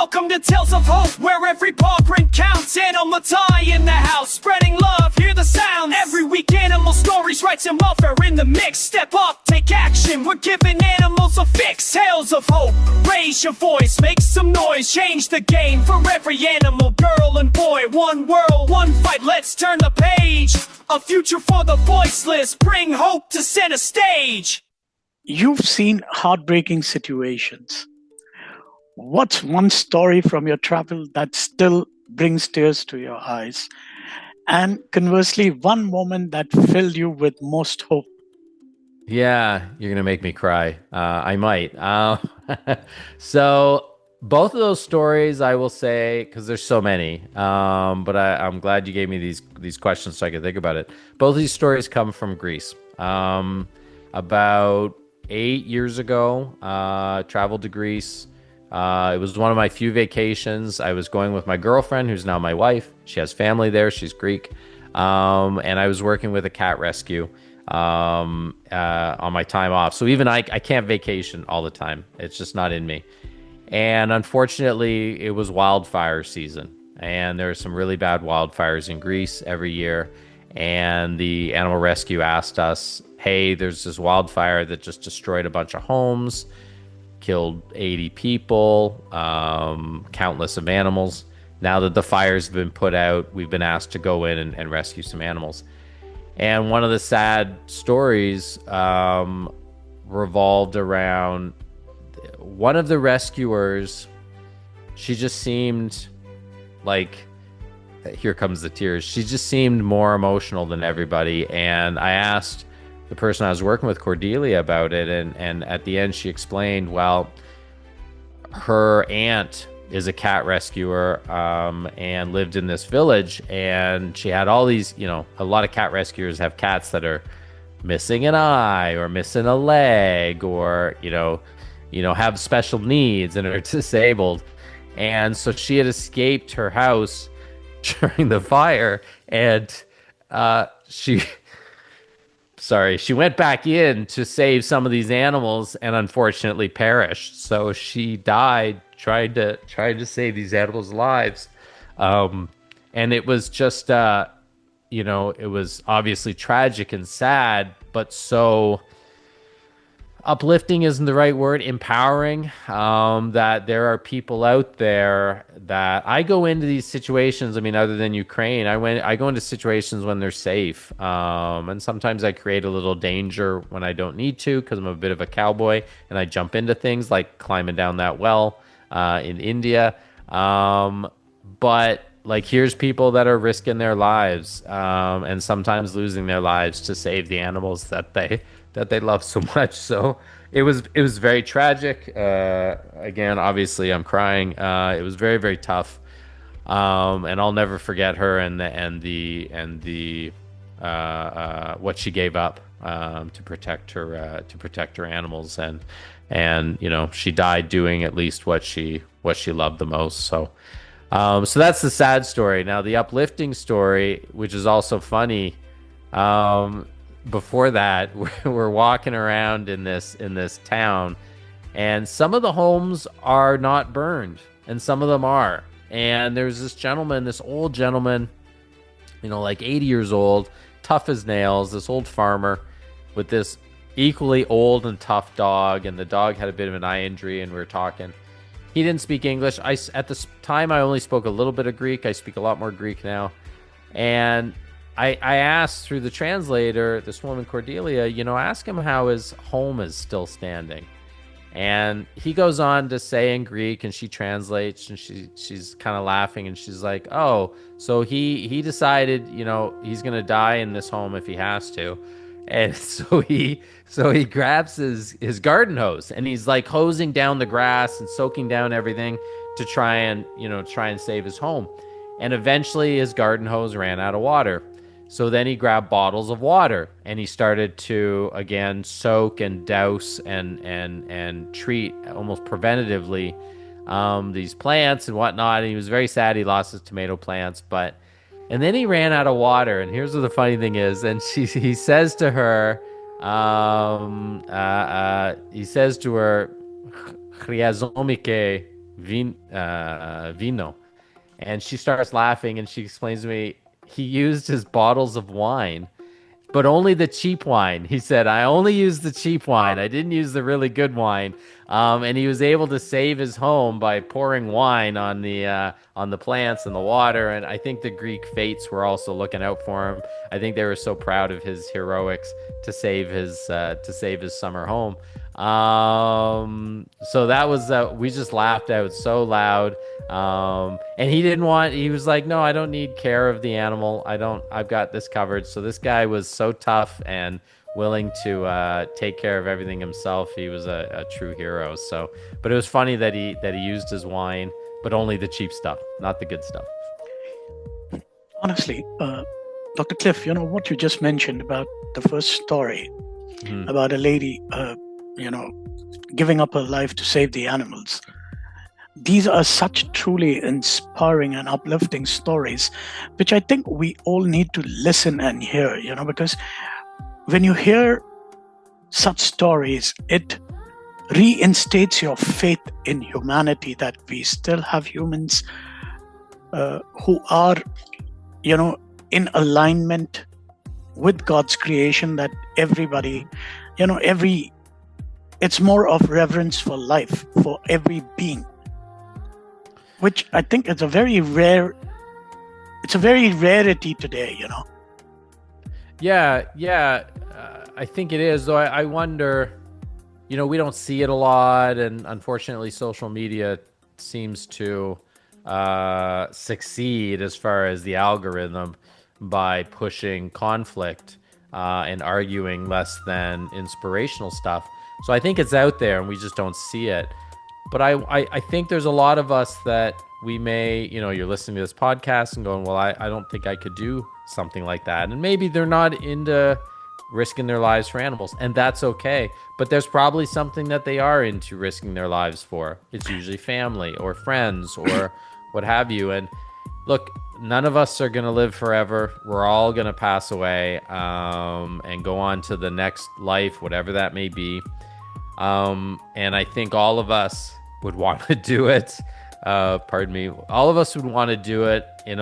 Welcome to Tales of Hope, where every paw print counts. Animal tie in the house, spreading love, hear the sounds. Every week animal stories, rights and welfare in the mix. Step up, take action, we're giving animals a fix. Tales of Hope, raise your voice, make some noise. Change the game for every animal, girl and boy. One world, one fight, let's turn the page. A future for the voiceless, bring hope to center stage. You've seen heartbreaking situations. What's one story from your travel that still brings tears to your eyes? And conversely, one moment that filled you with most hope? Yeah, you're gonna make me cry. I might. So both of those stories, I will say, because there's so many. But I'm glad you gave me these questions so I could think about it. Both of these stories come from Greece. About 8 years ago, traveled to Greece. It was one of my few vacations. I was going with my girlfriend, who's now my wife. She has family there. She's Greek. And I was working with a cat rescue on my time off. So even I can't vacation all the time. It's just not in me. And unfortunately, it was wildfire season. And there are some really bad wildfires in Greece every year. And the animal rescue asked us, hey, there's this wildfire that just destroyed a bunch of homes, killed 80 people, countless of animals. Now that the fires have been put out, we've been asked to go in and rescue some animals. And one of the sad stories revolved around one of the rescuers. She just seemed like, here comes the tears. She just seemed more emotional than everybody. And I asked the person I was working with, Cordelia, about it. And at the end, she explained, well, her aunt is a cat rescuer and lived in this village. And she had all these, a lot of cat rescuers have cats that are missing an eye or missing a leg or, have special needs and are disabled. And so she had escaped her house during the fire and she went back in to save some of these animals and unfortunately perished. So she died trying to save these animals' lives. And it was just, it was obviously tragic and sad, but so uplifting isn't the right word, empowering, that there are people out there that I go into these situations. I mean, other than Ukraine, I go into situations when they're safe. And sometimes I create a little danger when I don't need to, because I'm a bit of a cowboy and I jump into things like climbing down that well, in India. But like, here's people that are risking their lives, and sometimes losing their lives to save the animals that they love so much. So it was very tragic. Again, obviously I'm crying. It was very, very tough. And I'll never forget her and the what she gave up to protect her animals, and she died doing at least what she loved the most. So that's the sad story. Now the uplifting story, which is also funny, before that, we're walking around in this town, and some of the homes are not burned and some of them are. And there's this old gentleman, like 80 years old, tough as nails, this old farmer with this equally old and tough dog, and the dog had a bit of an eye injury, and we were talking. He didn't speak English. At this time, I only spoke a little bit of Greek. I speak a lot more Greek now. And I asked through the translator, this woman, Cordelia, ask him how his home is still standing. And he goes on to say in Greek, and she translates, and she's kind of laughing, and she's like, oh, so he decided, he's going to die in this home if he has to. And so he grabs his garden hose, and he's like hosing down the grass and soaking down everything to try and save his home. And eventually his garden hose ran out of water. So then he grabbed bottles of water, and he started to again soak and douse and treat almost preventatively these plants and whatnot. And he was very sad. He lost his tomato plants, and then he ran out of water. And here's what the funny thing is. And he says to her, "Chryazomike vino. And she starts laughing and she explains to me he used his bottles of wine, but only the cheap wine. He said, I only used the cheap wine. I didn't use the really good wine. And he was able to save his home by pouring wine on the plants and the water. And I think the Greek fates were also looking out for him. I think they were so proud of his heroics to save his summer home. So that was we just laughed out so loud. And he was like, no, I don't need care of the animal. I've got this covered. So this guy was so tough and willing to take care of everything himself. He was a true hero. So, but it was funny that he used his wine, but only the cheap stuff, not the good stuff. Honestly, Dr. Cliff, what you just mentioned about the first story about a lady, giving up her life to save the animals. These are such truly inspiring and uplifting stories, which I think we all need to listen and hear, because when you hear such stories, it reinstates your faith in humanity, that we still have humans who are, in alignment with God's creation, that everybody, it's more of reverence for life, for every being, which I think is a very rarity today, Yeah. I think it is, though. I wonder, we don't see it a lot, and unfortunately social media seems to succeed as far as the algorithm by pushing conflict and arguing less than inspirational stuff. So I think it's out there and we just don't see it. But I think there's a lot of us that we may, you're listening to this podcast and going, well, I don't think I could do something like that. And maybe they're not into risking their lives for animals, and that's okay. But there's probably something that they are into risking their lives for. It's usually family or friends or what have you. And look, none of us are going to live forever. We're all going to pass away and go on to the next life, whatever that may be. And I think all of us would want to do it. Pardon me. All of us would want to do it we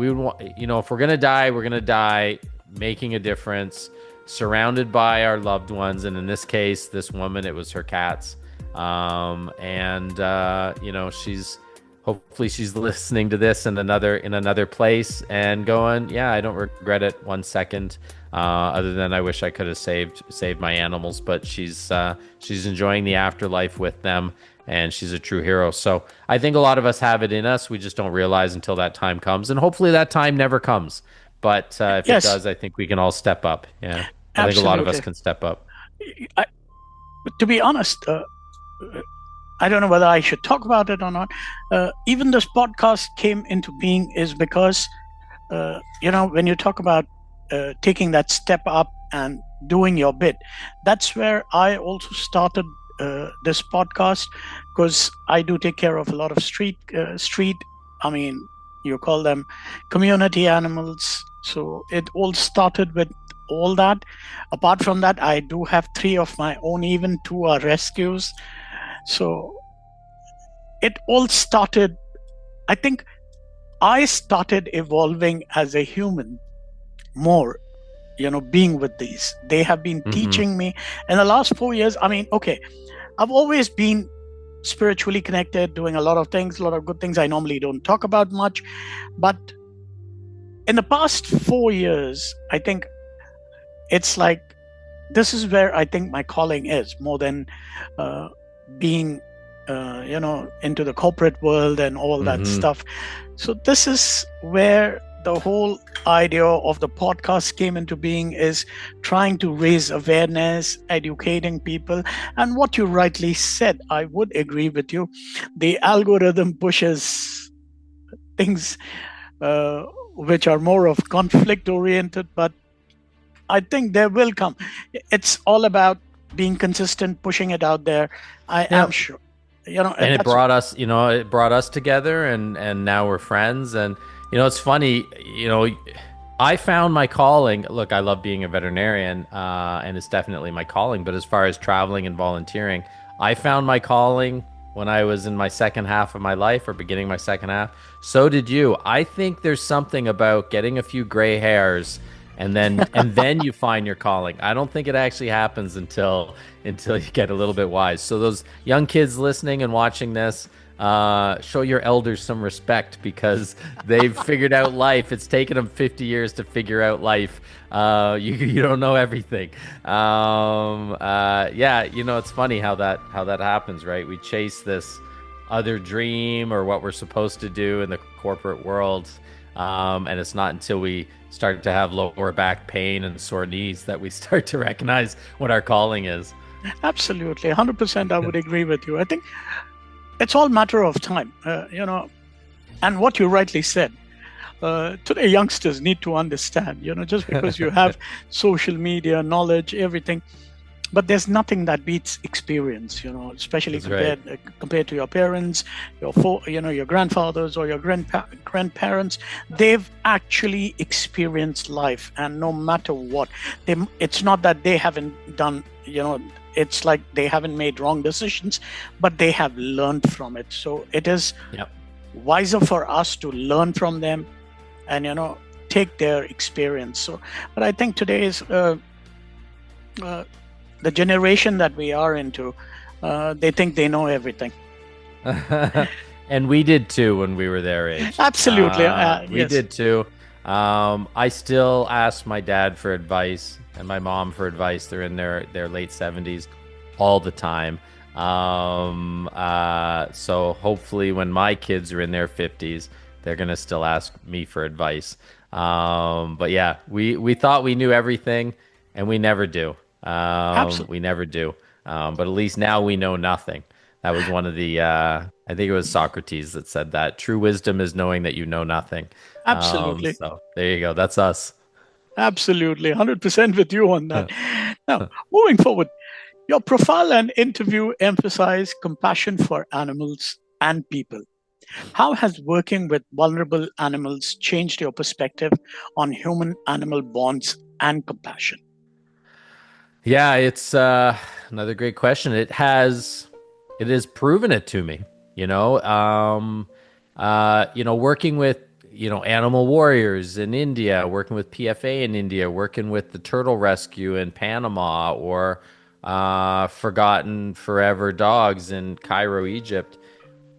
would want, if we're going to die, we're going to die making a difference, surrounded by our loved ones. And in this case, this woman, it was her cats. Hopefully she's listening to this in another place and going, yeah, I don't regret it 1 second. Other than I wish I could have saved my animals, but she's enjoying the afterlife with them, and she's a true hero. So I think a lot of us have it in us. We just don't realize until that time comes, and hopefully that time never comes. But if it does, I think we can all step up. Yeah, I think a lot of us can step up. To be honest, I don't know whether I should talk about it or not. Even this podcast came into being is because, when you talk about taking that step up and doing your bit, that's where I also started this podcast, because I do take care of a lot of street, you call them community animals. So it all started with all that. Apart from that, I do have 3 of my own, even 2 are rescues. So it all started, I think I started evolving as a human more, being with these. They have been teaching me in the last 4 years. I've always been spiritually connected, doing a lot of things, a lot of good things I normally don't talk about much. But in the past 4 years, I think it's like, this is where I think my calling is, more than being, into the corporate world and all that stuff. So this is where the whole idea of the podcast came into being, is trying to raise awareness, educating people. And what you rightly said, I would agree with you. The algorithm pushes things which are more of conflict oriented, but I think there will come. It's all about being consistent, pushing it out there. I am sure. And it brought us together, and now we're friends. And it's funny, I found my calling. Look, I love being a veterinarian, and it's definitely my calling. But as far as traveling and volunteering, I found my calling when I was in my second half of my life or beginning my second half. So did you. I think there's something about getting a few gray hairs and then you find your calling. I don't think it actually happens until you get a little bit wise. So those young kids listening and watching this, show your elders some respect because they've figured out life. It's taken them 50 years to figure out life. You don't know everything. Yeah, it's funny how that happens, right? We chase this other dream or what we're supposed to do in the corporate world, and it's not until we start to have lower back pain and sore knees that we start to recognize what our calling is. Absolutely, 100%. I would agree with you. I think it's all matter of time, and what you rightly said. Today, youngsters need to understand, just because you have social media, knowledge, everything, but there's nothing that beats experience, especially compared to your parents, your grandfathers or your grandparents. They've actually experienced life, and no matter what, it's not that they haven't done, it's like they haven't made wrong decisions, but they have learned from it. So it is wiser for us to learn from them and, take their experience. So, but I think today is the generation that we are into, they think they know everything. And we did too when we were their age. Absolutely. We yes. did too. I still ask my dad for advice and my mom for advice. They're in their late 70s all the time. So hopefully when my kids are in their 50s, they're going to still ask me for advice. But yeah, we thought we knew everything and we never do. We never do. But at least now we know nothing. That was one of the, I think it was Socrates that said that. True wisdom is knowing that you know nothing. Absolutely. So there you go. That's us. Absolutely. 100% with you on that. Now, moving forward, your profile and interview emphasize compassion for animals and people. How has working with vulnerable animals changed your perspective on human-animal bonds and compassion? Yeah, it's another great question. It has proven it to me. Working with animal warriors in India, working with PFA in India, working with the turtle rescue in Panama, or forgotten forever dogs in Cairo, Egypt.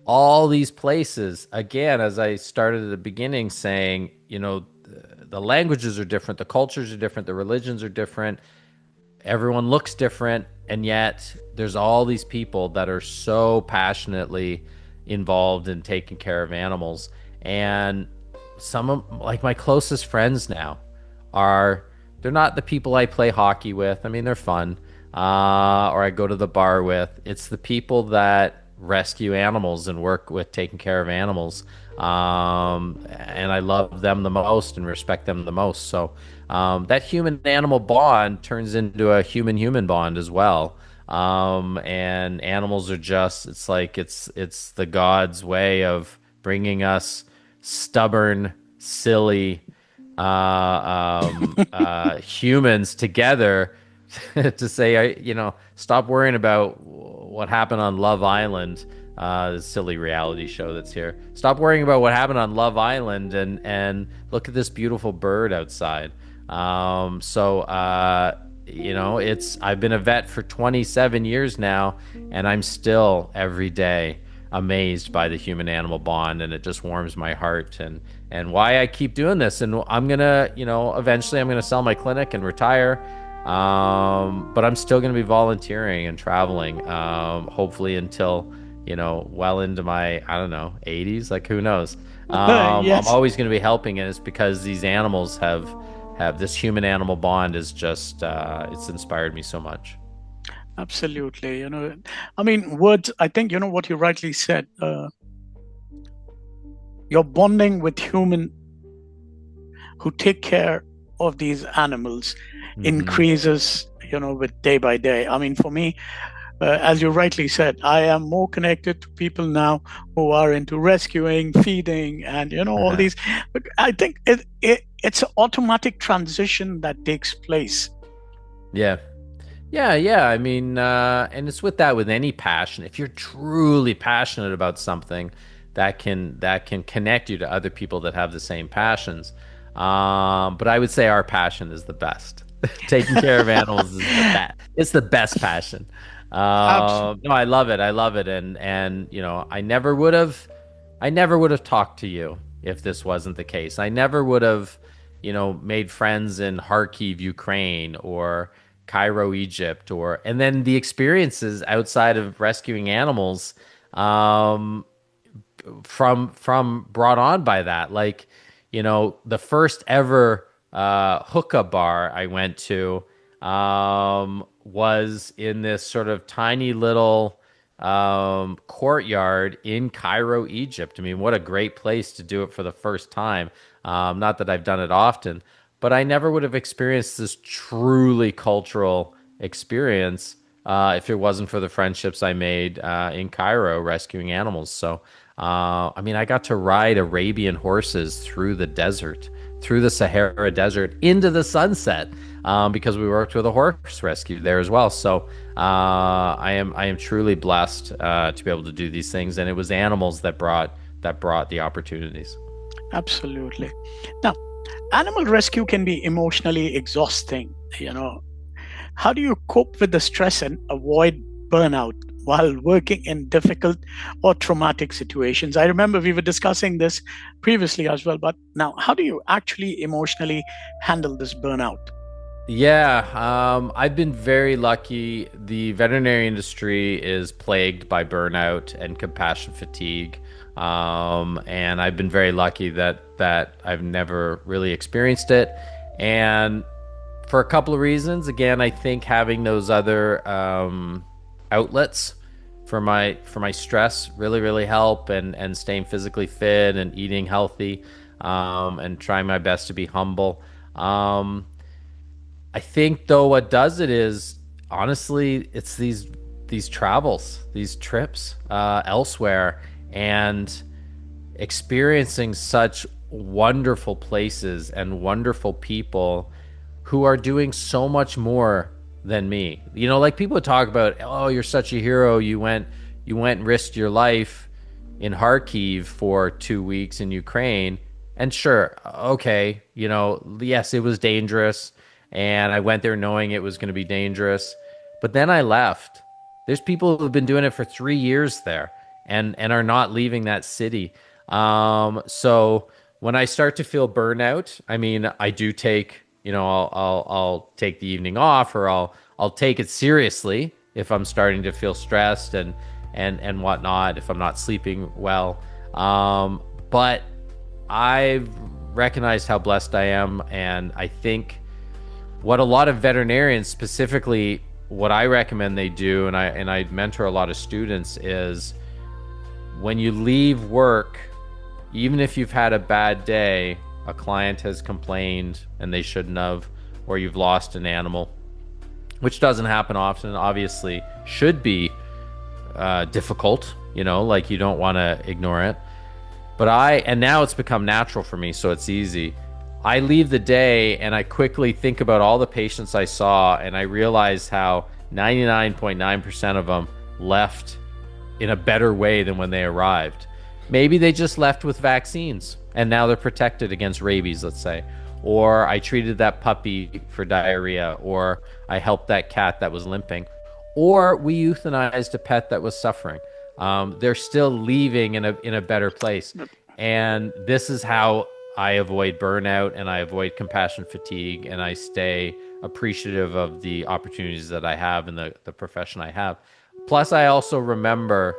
All these places, again, as I started at the beginning saying, the languages are different, the cultures are different, the religions are different. Everyone looks different, and yet there's all these people that are so passionately involved in taking care of animals. And some of my closest friends now they're not the people I play hockey with. I mean, they're fun, or I go to the bar with. It's the people that rescue animals and work with taking care of animals. And I love them the most and respect them the most. So that human-animal bond turns into a human-human bond as well. And animals are it's the God's way of bringing us stubborn, silly humans together to say, stop worrying about what happened on Love Island. The silly reality show that's here. Stop worrying about what happened on Love Island and look at this beautiful bird outside. I've been a vet for 27 years now, and I'm still every day amazed by the human-animal bond, and it just warms my heart and why I keep doing this. And I'm gonna, eventually I'm gonna sell my clinic and retire. But I'm still gonna be volunteering and traveling, hopefully until well into my, 80s, who knows. Yes. I'm always going to be helping, and it's because these animals have this human-animal bond is just, it's inspired me so much. Absolutely. Words, I think, what you rightly said, you're bonding with human who take care of these animals increases, with day by day. For me, as you rightly said, I am more connected to people now who are into rescuing, feeding, and all these. But I think it's an automatic transition that takes place. Yeah, Yeah. I mean, and it's with that with any passion. If you're truly passionate about something, that can connect you to other people that have the same passions. But I would say our passion is the best. Taking care of animals is the best. It's the best passion. Absolutely. No, I love it. I love it. And I never would have talked to you if this wasn't the case. I never would have, made friends in Kharkiv, Ukraine, or Cairo, Egypt, and then the experiences outside of rescuing animals, um, from brought on by that. Like, the first ever hookah bar I went to was in this sort of tiny little courtyard in Cairo, Egypt. I mean, what a great place to do it for the first time. Not that I've done it often, but I never would have experienced this truly cultural experience if it wasn't for the friendships I made in Cairo rescuing animals. So, I mean, I got to ride Arabian horses through the desert, through the Sahara Desert into the sunset, because we worked with a horse rescue there as well. So, I am truly blessed to be able to do these things, and it was animals that brought the opportunities. Absolutely. Now, animal rescue can be emotionally exhausting. You know, how do you cope with the stress and avoid burnout while working in difficult or traumatic situations? I remember we were discussing this previously as well, but now, how do you actually emotionally handle this burnout? Yeah, I've been very lucky. The veterinary industry is plagued by burnout and compassion fatigue, and I've been very lucky that I've never really experienced it. And for a couple of reasons, again, I think having those other outlets for my stress really help, and staying physically fit and eating healthy, and trying my best to be humble. I think though what does it is honestly it's these travels, these trips elsewhere, and experiencing such wonderful places and wonderful people who are doing so much more than me. Like people talk about, oh, you're such a hero. You went and risked your life in Kharkiv for 2 weeks in Ukraine. And sure, okay, yes, it was dangerous. And I went there knowing it was going to be dangerous. But then I left. There's people who've been doing it for 3 years there, and are not leaving that city. So when I start to feel burnout, I mean, I do take, I'll take the evening off, or I'll take it seriously if I'm starting to feel stressed and whatnot, if I'm not sleeping well. But I've recognized how blessed I am, and I think what a lot of veterinarians, specifically what I recommend they do, and I mentor a lot of students, is when you leave work, even if you've had a bad day, a client has complained and they shouldn't have, or you've lost an animal, which doesn't happen often, obviously should be difficult, like you don't want to ignore it. But and now it's become natural for me, so it's easy. I leave the day and I quickly think about all the patients I saw, and I realize how 99.9% of them left in a better way than when they arrived. Maybe they just left with vaccines and now they're protected against rabies, let's say. Or I treated that puppy for diarrhea, or I helped that cat that was limping, or we euthanized a pet that was suffering. They're still leaving in a better place. And this is how I avoid burnout, and I avoid compassion fatigue, and I stay appreciative of the opportunities that I have and the profession I have. Plus, I also remember,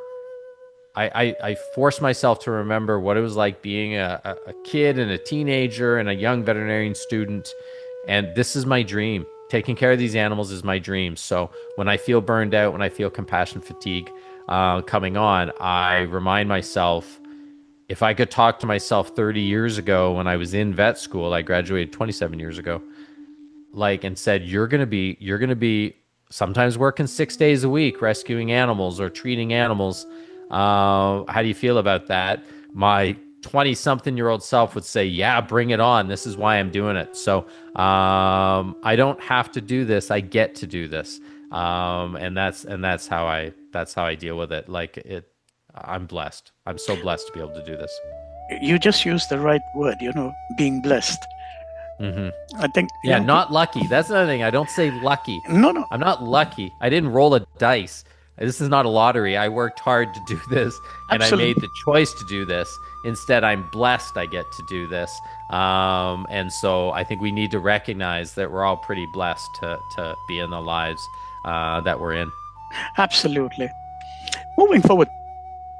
I force myself to remember what it was like being a kid and a teenager and a young veterinarian student. And this is my dream. Taking care of these animals is my dream. So when I feel burned out, when I feel compassion fatigue coming on, I remind myself, if I could talk to myself 30 years ago when I was in vet school, I graduated 27 years ago, and said, you're going to be sometimes working 6 days a week, rescuing animals or treating animals. How do you feel about that? My 20-something-year-old self would say, yeah, bring it on. This is why I'm doing it. So I don't have to do this. I get to do this. And that's how I deal with it. Like it, I'm blessed. I'm so blessed to be able to do this. You just used the right word, being blessed. Hmm. I think, Yeah, not lucky. That's another thing. I don't say lucky. no, I'm not lucky. I didn't roll a dice. This is not a lottery. I worked hard to do this, and I made absolutely. the choice to do this. Instead, I'm blessed I get to do this. And so I think we need to recognize that we're all pretty blessed to be in the lives that we're in. Absolutely. Moving forward,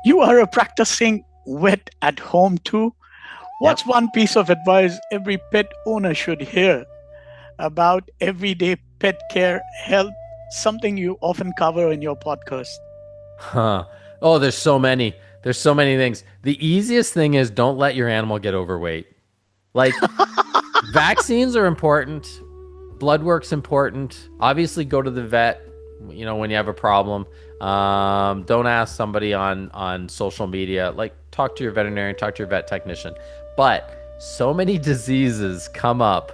you are a practicing vet at home too. Yep. What's one piece of advice every pet owner should hear about everyday pet care, health, something you often cover in your podcast? Huh. Oh, there's so many. There's so many things. The easiest thing is don't let your animal get overweight. Like vaccines are important. Blood work's important. Obviously, go to the vet. When you have a problem. Don't ask somebody on social media. Like talk to your veterinarian, talk to your vet technician. But so many diseases come up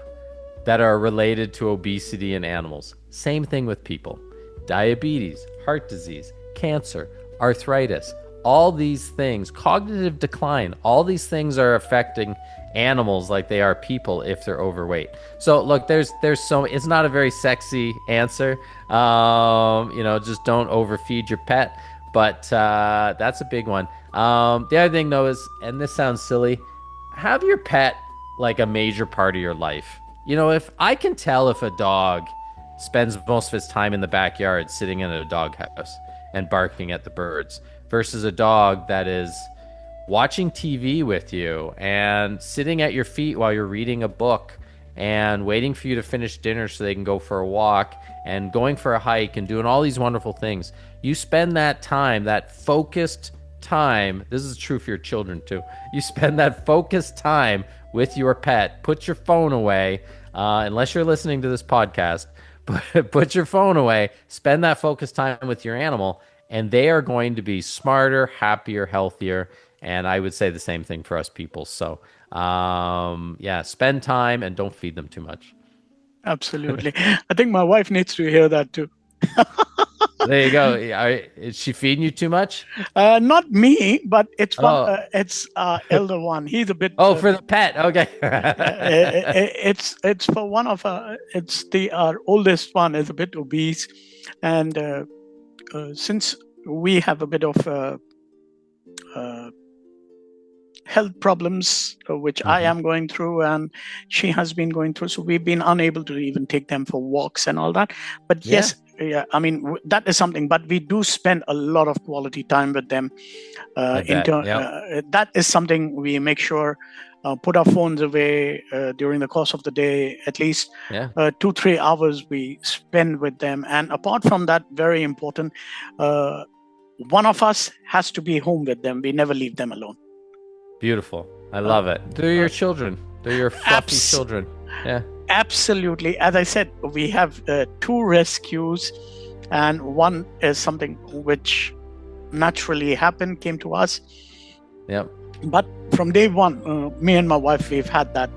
that are related to obesity in animals. Same thing with people. Diabetes, heart disease, cancer, arthritis, all these things, cognitive decline, all these things are affecting animals like they are people if they're overweight. So look, there's so it's not a very sexy answer. Just don't overfeed your pet. But that's a big one. The other thing though is, and this sounds silly, have your pet like a major part of your life. If I can tell if a dog spends most of its time in the backyard sitting in a doghouse and barking at the birds versus a dog that is watching TV with you and sitting at your feet while you're reading a book and waiting for you to finish dinner so they can go for a walk and going for a hike and doing all these wonderful things. You spend that time, that focused time. This is true for your children too. You spend that focused time with your pet. Put your phone away, unless you're listening to this podcast. Put your phone away. Spend that focused time with your animal, and they are going to be smarter, happier, healthier. And I would say the same thing for us people. So, spend time and don't feed them too much. Absolutely. I think my wife needs to hear that too. There you go. Is she feeding you too much? Not me, but it's Oh. it's elder one. He's a bit. Oh, for the pet. Okay. It's for one of our oldest one is a bit obese, and since we have a bit of health problems, which I am going through, and she has been going through. So we've been unable to even take them for walks and all that. But yes, I mean, that is something. But we do spend a lot of quality time with them. That is something we make sure put our phones away during the course of the day. At least 2-3 hours we spend with them. And apart from that, very important, one of us has to be home with them. We never leave them alone. Beautiful. I love it. They're your children. They're your fluffy children. Yeah. Absolutely. As I said, we have 2 rescues, and one is something which naturally came to us. Yep. But from day one, me and my wife, we've had that.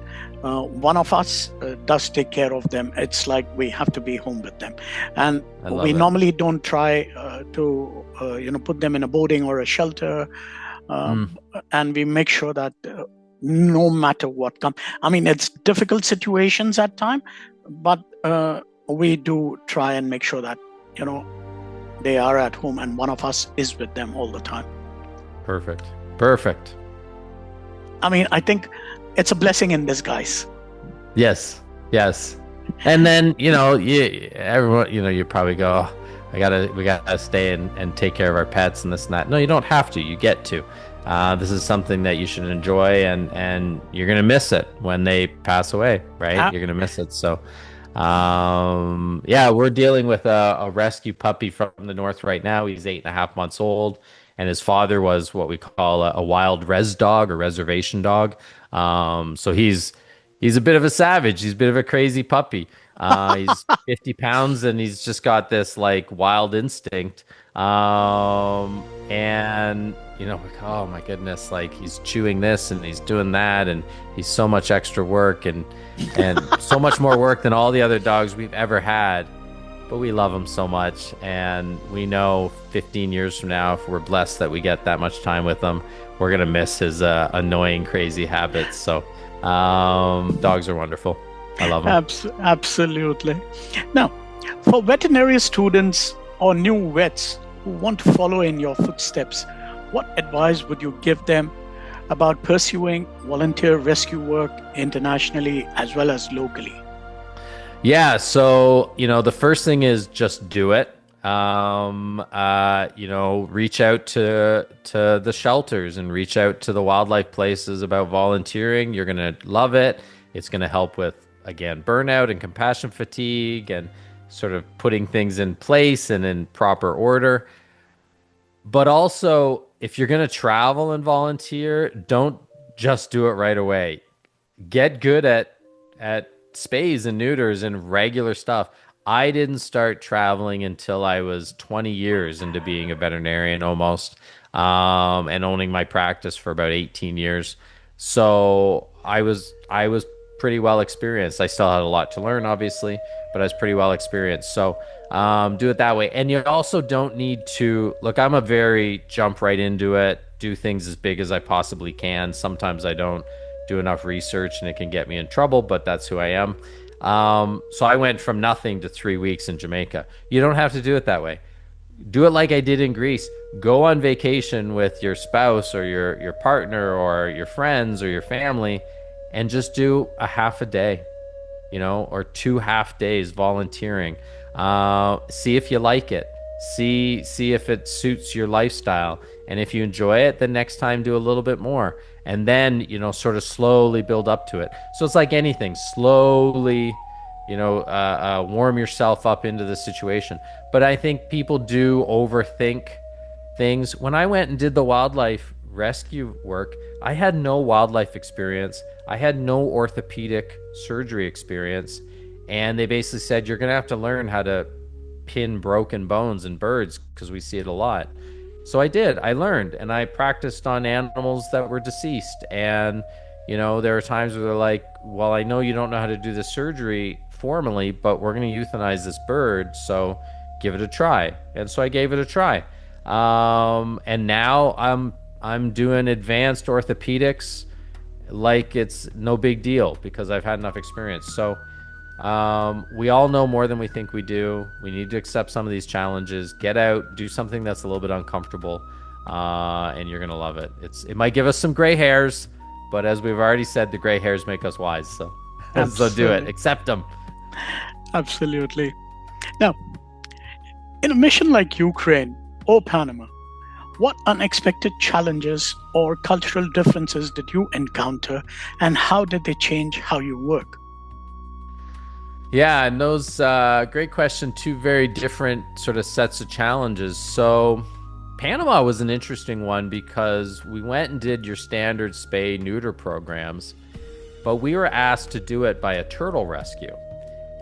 One of us does take care of them. It's like we have to be home with them. And we normally don't try to put them in a boarding or a shelter. And we make sure that no matter what comes, I mean, it's difficult situations at times, but we do try and make sure that, they are at home and one of us is with them all the time. Perfect. I mean, I think it's a blessing in disguise. Yes. And then, everyone, you probably go, oh, we gotta stay and take care of our pets and this and that. No, you don't have to. You get to. This is something that you should enjoy, and you're gonna miss it when they pass away, right? You're gonna miss it. So, we're dealing with a rescue puppy from the north right now. He's 8.5 months old, and his father was what we call a wild res dog or reservation dog. So he's a bit of a savage. He's a bit of a crazy puppy. He's 50 pounds and he's just got this like wild instinct. And oh my goodness, like he's chewing this and he's doing that, and he's so much extra work and so much more work than all the other dogs we've ever had. but we love them so much. And we know 15 years from now, if we're blessed that we get that much time with him, we're going to miss his annoying, crazy habits. So dogs are wonderful. I love them. Absolutely. Now, for veterinary students or new vets who want to follow in your footsteps, what advice would you give them about pursuing volunteer rescue work internationally as well as locally? Yeah, so the first thing is just do it. Reach out to the shelters and reach out to the wildlife places about volunteering. You're gonna love it. It's gonna help with, again, burnout and compassion fatigue and sort of putting things in place and in proper order. But also, if you're going to travel and volunteer, don't just do it right away. Get good at spays and neuters and regular stuff. I didn't start traveling until I was 20 years into being a veterinarian almost, and owning my practice for about 18 years. So I was pretty well experienced. I still had a lot to learn, obviously, but I was pretty well experienced. So do it that way. And you also don't need to look, I'm a very jump right into it, do things as big as I possibly can. Sometimes I don't do enough research and it can get me in trouble, but that's who I am. So I went from nothing to 3 weeks in Jamaica. You don't have to do it that way. Do it like I did in Greece. Go on vacation with your spouse or your partner or your friends or your family and just do a half a day, or 2 half days volunteering. See if you like it. See if it suits your lifestyle. And if you enjoy it, the next time do a little bit more. And then, sort of slowly build up to it. So it's like anything, slowly, warm yourself up into the situation. But I think people do overthink things. When I went and did the wildlife rescue work, I had no wildlife experience. I had no orthopedic surgery experience. And they basically said, you're going to have to learn how to pin broken bones in birds because we see it a lot. So I did. I learned, and I practiced on animals that were deceased. And, there are times where they're like, well, I know you don't know how to do the surgery formally, but we're going to euthanize this bird, so give it a try. And so I gave it a try. And now I'm doing advanced orthopedics like it's no big deal because I've had enough experience. So we all know more than we think we do. We need to accept some of these challenges, get out, do something that's a little bit uncomfortable, and you're going to love it. It might give us some gray hairs, but as we've already said, the gray hairs make us wise. So, so do it. Accept them. Absolutely. Now, in a mission like Ukraine or Panama, what unexpected challenges or cultural differences did you encounter, and how did they change how you work? Yeah, and those, great question. 2 very different sort of sets of challenges. So Panama was an interesting one because we went and did your standard spay neuter programs, but we were asked to do it by a turtle rescue.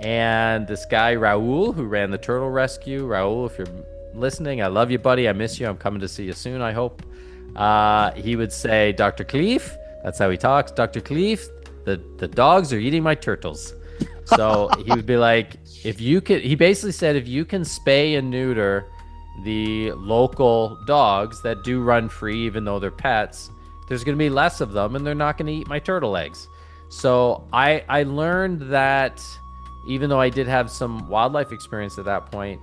And this guy, Raul, who ran the turtle rescue, Raul, if you're listening, I love you, buddy. I miss you. I'm coming to see you soon, I hope. He would say, Dr. Cleef, that's how he talks, Dr. Cleef, the dogs are eating my turtles. So he would be like, he basically said, if you can spay and neuter the local dogs that do run free, even though they're pets, there's going to be less of them and they're not going to eat my turtle eggs. So I learned that even though I did have some wildlife experience at that point,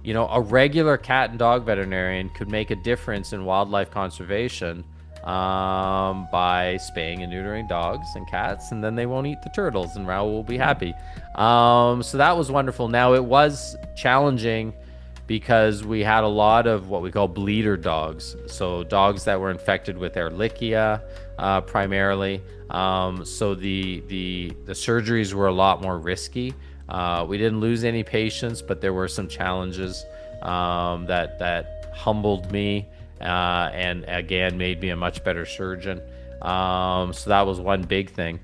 a regular cat and dog veterinarian could make a difference in wildlife conservation by spaying and neutering dogs and cats, and then they won't eat the turtles and Raul will be happy. So that was wonderful. Now, it was challenging because we had a lot of what we call bleeder dogs. So dogs that were infected with Ehrlichia primarily. So the surgeries were a lot more risky. We didn't lose any patients, but there were some challenges that humbled me and again made me a much better surgeon. So that was one big thing.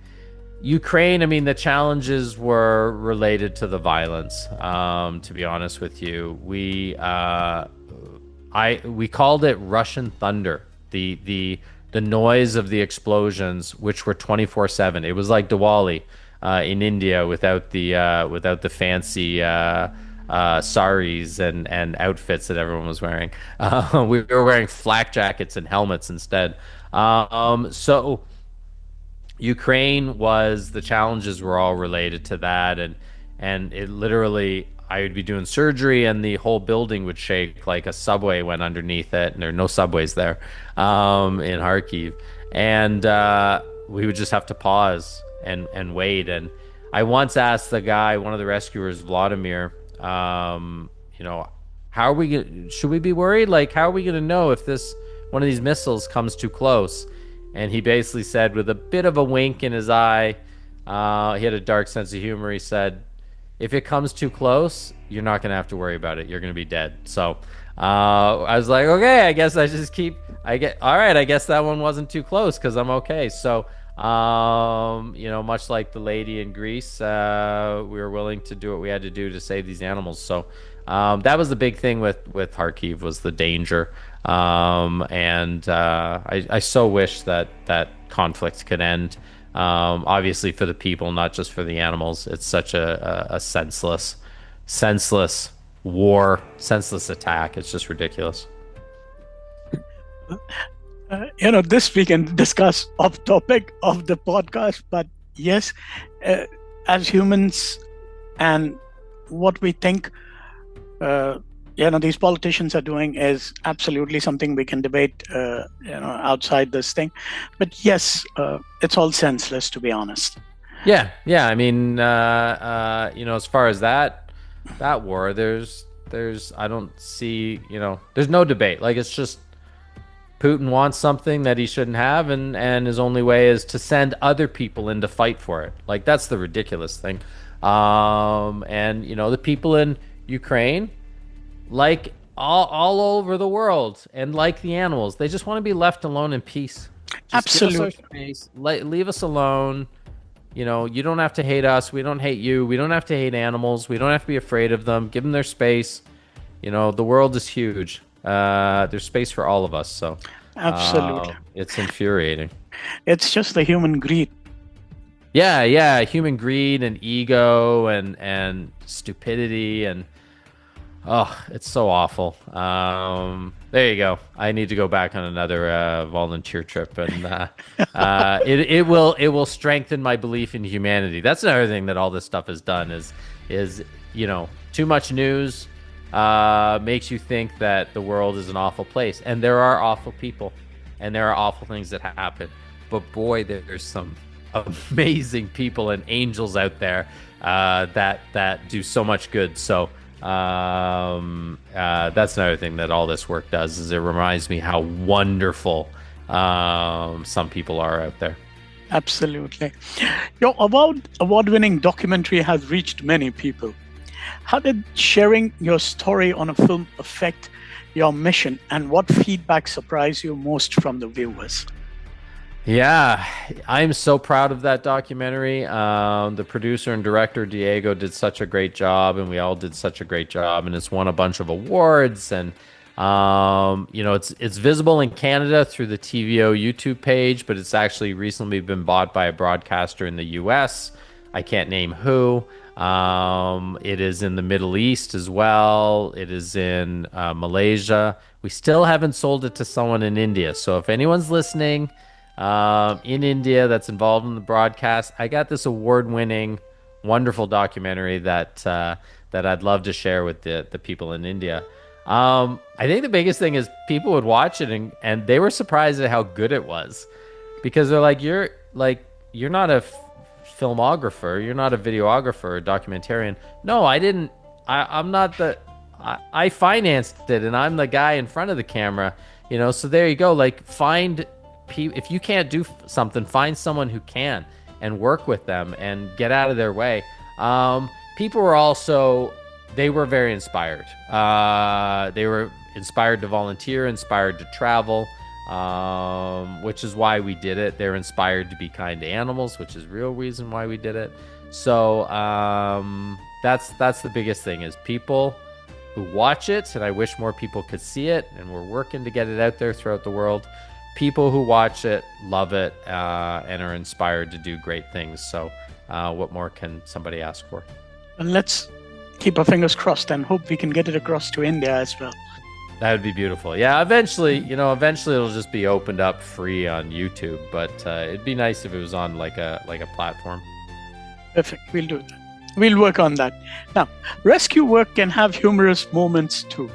Ukraine, I mean, the challenges were related to the violence. To be honest with you, we called it Russian thunder. The noise of the explosions, which were 24/7. It was like Diwali in India without the fancy saris and outfits that everyone was wearing. We were wearing flak jackets and helmets instead. So Ukraine was the challenges were all related to that, and it literally I would be doing surgery and the whole building would shake like a subway went underneath it, and there are no subways there in Kharkiv, and we would just have to pause and wait. And I once asked the guy, one of the rescuers, Vladimir, you know, how are we gonna, should we be worried? Like, how are we going to know if this one of these missiles comes too close? And he basically said, with a bit of a wink in his eye, he had a dark sense of humor. He said, if it comes too close, you're not going to have to worry about it. You're going to be dead. So I was like, okay, I guess I just keep, all right, I guess that one wasn't too close because I'm okay. So, you know, much like the lady in Greece, we were willing to do what we had to do to save these animals. So that was the big thing with Kharkiv was the danger. And I so wish that conflict could end. Obviously for the people, not just for the animals. It's such a senseless war, senseless attack. It's just ridiculous. You know, this we can discuss off topic of the podcast, but yes, as humans and what we think, you know, these politicians are doing is absolutely something we can debate, you know, outside this thing. But yes, it's all senseless, to be honest. Yeah. I mean, you know, as far as that war, there's I don't see, you know, there's no debate. Like, it's just Putin wants something that he shouldn't have, and his only way is to send other people in to fight for it. Like, that's the ridiculous thing. And you know, the people in Ukraine, like all over the world, and like the animals, they just want to be left alone in peace. Just Absolutely. give us our space, leave us alone. You know, you don't have to hate us. We don't hate you. We don't have to hate animals. We don't have to be afraid of them. Give them their space. You know, the world is huge. There's space for all of us. So Absolutely. it's infuriating. It's just the human greed. Yeah, human greed and ego and stupidity, and oh, it's so awful. There you go. I need to go back on another volunteer trip, and it will strengthen my belief in humanity. That's another thing that all this stuff has done is you know, too much news makes you think that the world is an awful place, and there are awful people, and there are awful things that happen. But boy, there's some amazing people and angels out there that do so much good. So that's another thing that all this work does, is it reminds me how wonderful some people are out there. Absolutely. Your award-winning documentary has reached many people. How did sharing your story on a film affect your mission, and what feedback surprised you most from the viewers? Yeah, I'm so proud of that documentary. The producer and director, Diego, did such a great job, and we all did such a great job, and it's won a bunch of awards. And you know, it's visible in Canada through the TVO YouTube page, but it's actually recently been bought by a broadcaster in the US. I can't name who. It is in the Middle East as well. It is in Malaysia. We still haven't sold it to someone in India. So if anyone's listening in India that's involved in the broadcast, I got this award-winning, wonderful documentary that I'd love to share with the people in India. I think the biggest thing is people would watch it and they were surprised at how good it was, because they're like, you're not a filmographer, you're not a videographer, a documentarian. No, I didn't. I'm not the. I financed it, and I'm the guy in front of the camera. You know, so there you go. Like, find people. If you can't do something, find someone who can, and work with them, and get out of their way. People were also. They were very inspired. They were inspired to volunteer, inspired to travel, which is why we did it. They're inspired to be kind to animals, which is the real reason why we did it. So that's the biggest thing, is people who watch it, and I wish more people could see it, and we're working to get it out there throughout the world. People who watch it love it and are inspired to do great things. So what more can somebody ask for? And let's Keep our fingers crossed and hope we can get it across to India as well. That would be beautiful. Yeah, eventually it'll just be opened up free on YouTube, but it'd be nice if it was on like a platform. Perfect. We'll do that. We'll work on that. Now, rescue work can have humorous moments too.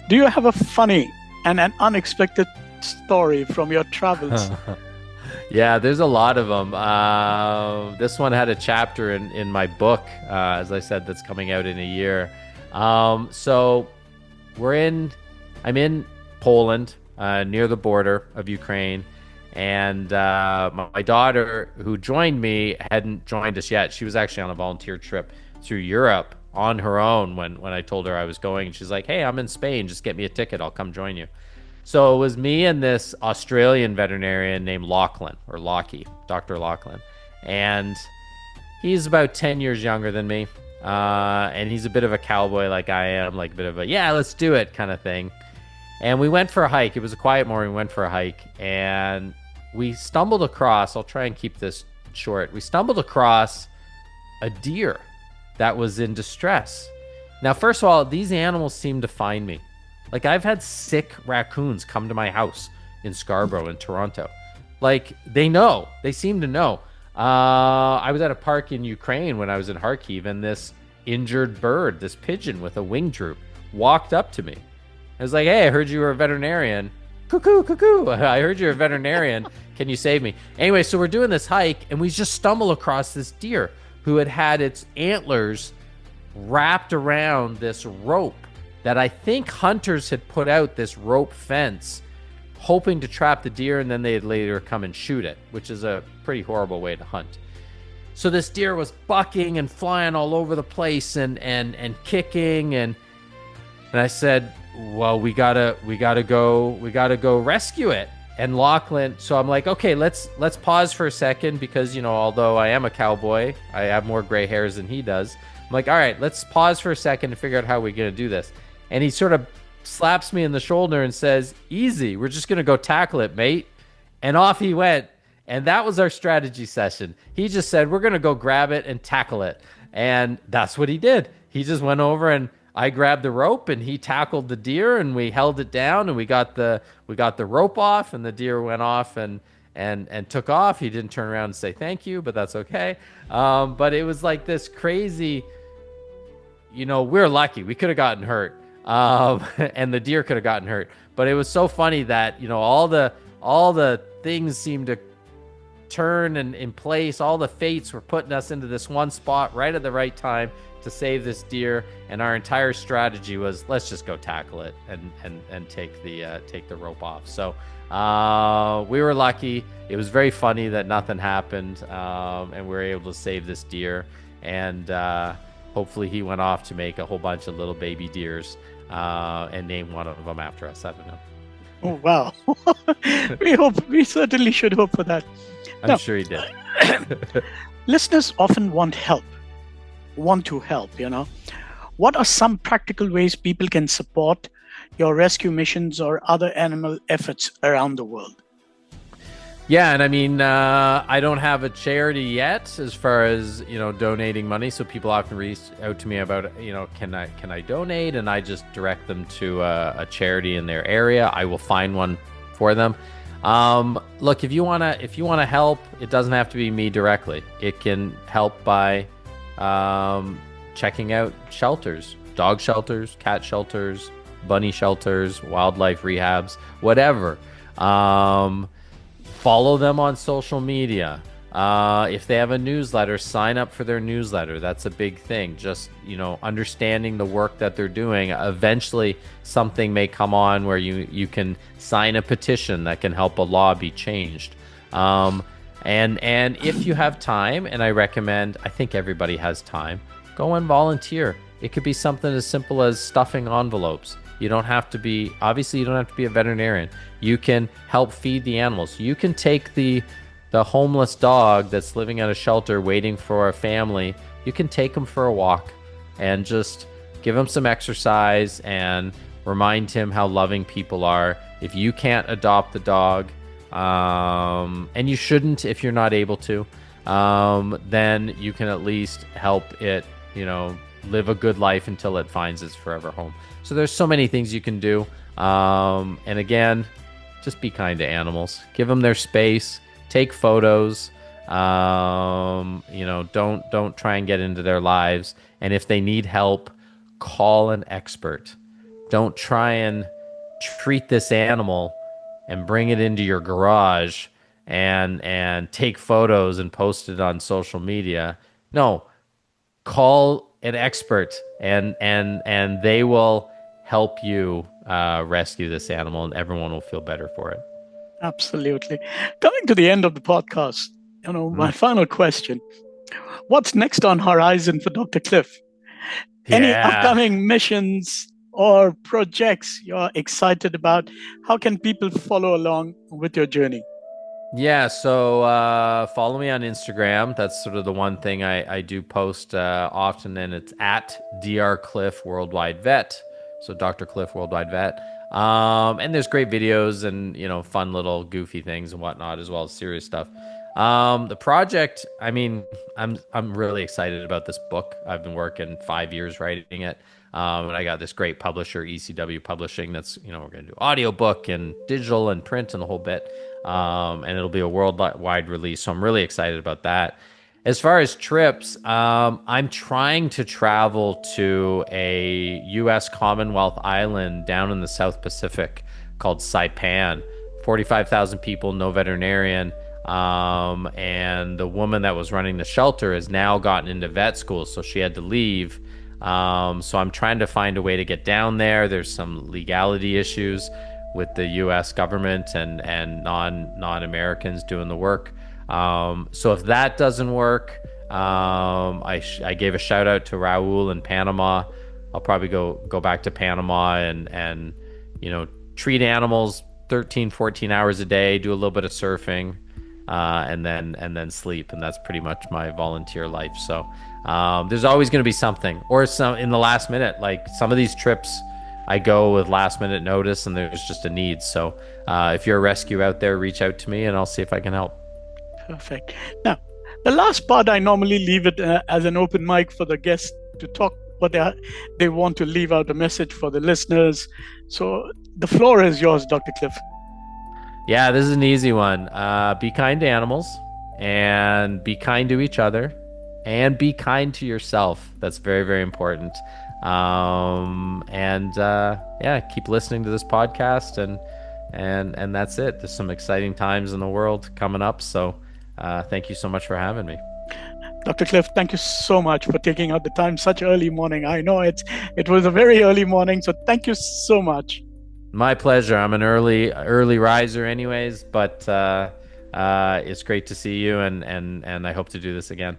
Do you have a funny and an unexpected story from your travels? Yeah, there's a lot of them. This one had a chapter in my book, as I said, that's coming out in a year. So I'm in Poland, near the border of Ukraine, and my daughter, who joined me, hadn't joined us yet. She was actually on a volunteer trip through Europe on her own when I told her I was going. And she's like, "Hey, I'm in Spain. Just get me a ticket. I'll come join you." So it was me and this Australian veterinarian named Lachlan, or Lockie, Dr. Lachlan. And he's about 10 years younger than me. And he's a bit of a cowboy like I am, like a bit of a, yeah, let's do it kind of thing. And we went for a hike. It was a quiet morning. We went for a hike. And we stumbled across, I'll try and keep this short. We stumbled across a deer that was in distress. Now, first of all, these animals seemed to find me. Like, I've had sick raccoons come to my house in Scarborough, in Toronto. Like, they know. They seem to know. I was at a park in Ukraine when I was in Kharkiv, and this injured bird, this pigeon with a wing droop, walked up to me. I was like, "Hey, I heard you were a veterinarian." Cuckoo, cuckoo. I heard you're a veterinarian. Can you save me? Anyway, so we're doing this hike, and we just stumble across this deer who had its antlers wrapped around this rope that I think hunters had put out, this rope fence, hoping to trap the deer, and then they'd later come and shoot it, which is a pretty horrible way to hunt. So this deer was bucking and flying all over the place and kicking, and I said, "Well, we gotta go rescue it." And Lachlan, so I'm like, "Okay, let's pause for a second," because, although I am a cowboy, I have more gray hairs than he does. I'm like, "All right, let's pause for a second to figure out how we're gonna do this." And he sort of slaps me in the shoulder and says, "Easy, we're just gonna go tackle it, mate." And off he went. And that was our strategy session. He just said, "We're gonna go grab it and tackle it." And that's what he did. He just went over, and I grabbed the rope, and he tackled the deer, and we held it down, and we got the rope off, and the deer went off and took off. He didn't turn around and say thank you, but that's okay. But it was like this crazy, we're lucky. We could have gotten hurt. And the deer could have gotten hurt. But it was so funny that, all the things seemed to turn and in place. All the fates were putting us into this one spot right at the right time to save this deer. And our entire strategy was, let's just go tackle it and take the rope off. So we were lucky. It was very funny that nothing happened, and we were able to save this deer. And hopefully he went off to make a whole bunch of little baby deers and name one of them after us. I don't know. Oh, wow. We certainly should hope for that. I'm sure he did. Listeners often want to help. What are some practical ways people can support your rescue missions or other animal efforts around the world? Yeah, and I mean, I don't have a charity yet as far as, donating money. So people often reach out to me about, can I donate? And I just direct them to a charity in their area. I will find one for them. Look, if you wanna help, it doesn't have to be me directly. It can help by checking out shelters, dog shelters, cat shelters, bunny shelters, wildlife rehabs, whatever. Follow them on social media. If they have a newsletter, sign up for their newsletter. That's a big thing. Just, understanding the work that they're doing. Eventually, something may come on where you can sign a petition that can help a law be changed. And if you have time, and I think everybody has time, go and volunteer. It could be something as simple as stuffing envelopes. You don't have to be a veterinarian. You can help feed the animals. You can take the homeless dog that's living at a shelter waiting for a family. You can take him for a walk and just give him some exercise and remind him how loving people are. If you can't adopt the dog, and you shouldn't if you're not able to, then you can at least help it, live a good life until it finds its forever home. So there's so many things you can do. And again, just be kind to animals. Give them their space. Take photos. Don't try and get into their lives. And if they need help, call an expert. Don't try and treat this animal and bring it into your garage and take photos and post it on social media. No, call an expert and they will help you rescue this animal, and everyone will feel better for it. Absolutely. Coming to the end of the podcast, my final question: what's next on horizon for Dr. Cliff? Any upcoming missions or projects you're excited about? How can people follow along with your journey? Yeah, so follow me on Instagram. That's sort of the one thing I do post often, and it's at Dr. Cliff Worldwide Vet. So Dr. Cliff Worldwide Vet. And there's great videos and, fun little goofy things and whatnot, as well as serious stuff. The project, I'm really excited about this book. I've been working 5 years writing it. And I got this great publisher, ECW Publishing, that's, we're going to do audiobook and digital and print and the whole bit. And it'll be a worldwide release. So I'm really excited about that. As far as trips, I'm trying to travel to a U.S. Commonwealth island down in the South Pacific called Saipan. 45,000 people, no veterinarian. And the woman that was running the shelter has now gotten into vet school, so she had to leave. So I'm trying to find a way to get down there. There's some legality issues with the U.S. government and non-Americans doing the work. So if that doesn't work, I gave a shout out to Raul in Panama. I'll probably go back to Panama and treat animals 13, 14 hours a day, do a little bit of surfing, and then sleep. And that's pretty much my volunteer life. So there's always going to be something, or some in the last minute. Like some of these trips, I go with last minute notice, and there's just a need. So if you're a rescue out there, reach out to me, and I'll see if I can help. Perfect. Now, the last part, I normally leave it as an open mic for the guests to talk what they want to leave out a message for the listeners. So the floor is yours, Dr. Cliff. Yeah, this is an easy one. Be kind to animals, and be kind to each other, and be kind to yourself. That's very, very important. Keep listening to this podcast, and that's it. There's some exciting times in the world coming up. So thank you so much for having me. Dr. Cliff, thank you so much for taking out the time such early morning. I know it was a very early morning, so thank you so much. My pleasure. I'm an early riser anyways, but it's great to see you, and I hope to do this again.